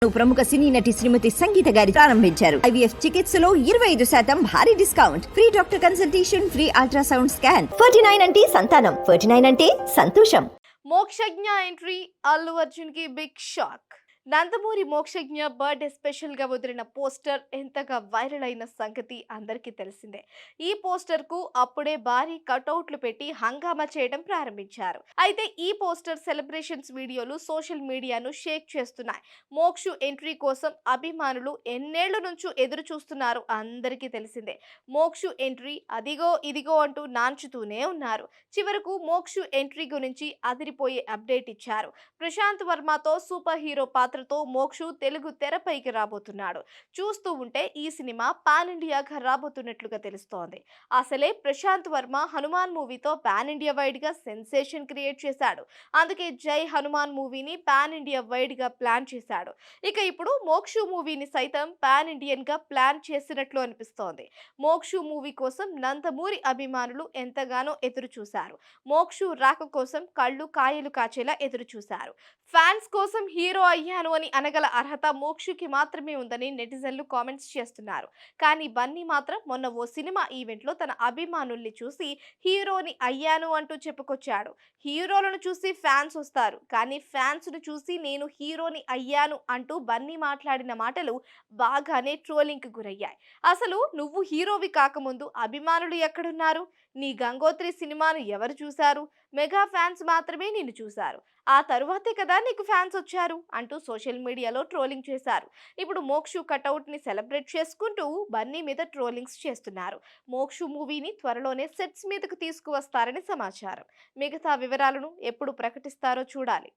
ప్రముఖ సినీ నటి శ్రీమతి సంగీత గారి ప్రారంభించారు. IVF చికిత్సలో 25% భారీ discount, free doctor consultation, free ultrasound scan. 49 అంటే సంతానం, 49 అంటే సంతోషం. మోక్షజ్ఞ ఎంట్రీ, అల్లు అర్జున్ కి big shock. Nandamuri Mokshagna birthday special గా వదిలిన పోస్టర్ ఎంతగా వైరల్ అయిన సంగతి అందరికీ తెలిసిందే. ఈ పోస్టర్ కు అప్పుడే భారీ కటౌట్లు పెట్టి హంగామా చేయడం ప్రారంభించారు. అయితే ఈ పోస్టర్ సెలబ్రేషన్స్ వీడియోలు సోషల్ మీడియాను షేక్ చేస్తున్నాయి. మోక్షు ఎంట్రీ కోసం అభిమానులు ఎన్నేళ్ల నుంచో ఎదురు చూస్తున్నారు అందరికీ తెలిసిందే. మోక్షు ఎంట్రీ అదిగో ఇదిగో అంటూ నాంచుతూనే ఉన్నారు. చివరకు మోక్షు ఎంట్రీ గురించి అదిరిపోయే అప్డేట్ ఇచ్చారు. ప్రశాంత్ వర్మతో సూపర్ హీరో పాత్రతో మోక్షు తెలుగు తెరపైకి రాబోతున్నాడు. చూస్తూ ఉంటే ఈ సినిమా పాన్ ఇండియాగా రాబోతున్నట్లుగా తెలుస్తోంది. అసలే ప్రశాంత్ వర్మ హనుమాన్ మూవీతో పాన్ ఇండియా వైడ్ గా సెన్సేషన్ క్రియేట్ చేశాడు. అందుకే జై హనుమాన్ మూవీని పాన్ ఇండియా వైడ్ గా ప్లాన్ చేశాడు. ఇక ఇప్పుడు మోక్షు మూవీని సైతం పాన్ ఇండియన్ గా ప్లాన్ చేసినట్లు అనిపిస్తోంది. మోక్షు మూవీ కోసం నందమూరి అభిమానులు ఎంతగానో ఎదురు చూశారు. మోక్షు రాక కోసం కళ్ళు కాయలు కాచేలా ఎదురు చూశారు. ఫ్యాన్స్ కోసం హీరో అయ్యాను అని అనగల అర్హత మోక్షుకి మాత్రమే ఉందని నెటిజన్లు కామెంట్స్ చేస్తున్నారు. కానీ బన్నీ మాత్రం మొన్న ఓ సినిమా ఈవెంట్ లో తన అభిమానుల్ని చూసి హీరోని అయ్యాను అంటూ చెప్పుకొచ్చాడు. హీరోలను చూసి ఫ్యాన్స్ వస్తారు, కానీ ఫ్యాన్స్ ను చూసి నేను హీరోని అయ్యాను అంటూ బన్నీ మాట్లాడిన మాటలు బాగానే ట్రోలింగ్ కు గురయ్యాయి. అసలు నువ్వు హీరోవి కాకముందు అభిమానులు ఎక్కడున్నారు? నీ గంగోత్రి సినిమాను ఎవరు చూశారు? మెగా ఫ్యాన్స్ మాత్రమే నిన్ను చూశారు. ఆ తరువాతే కదా నీకు ఫ్యాన్స్ వచ్చారు అంటూ సోషల్ మీడియాలో ట్రోలింగ్ చేశారు. ఇప్పుడు మోక్షు కటౌట్ ని సెలబ్రేట్ చేసుకుంటూ బన్నీ మీద ట్రోలింగ్స్ చేస్తున్నారు. మోక్షు మూవీని త్వరలోనే సెట్స్ మీదకు తీసుకువస్తారని సమాచారం. మిగతా వివరాలను ఎప్పుడు ప్రకటిస్తారో చూడాలి.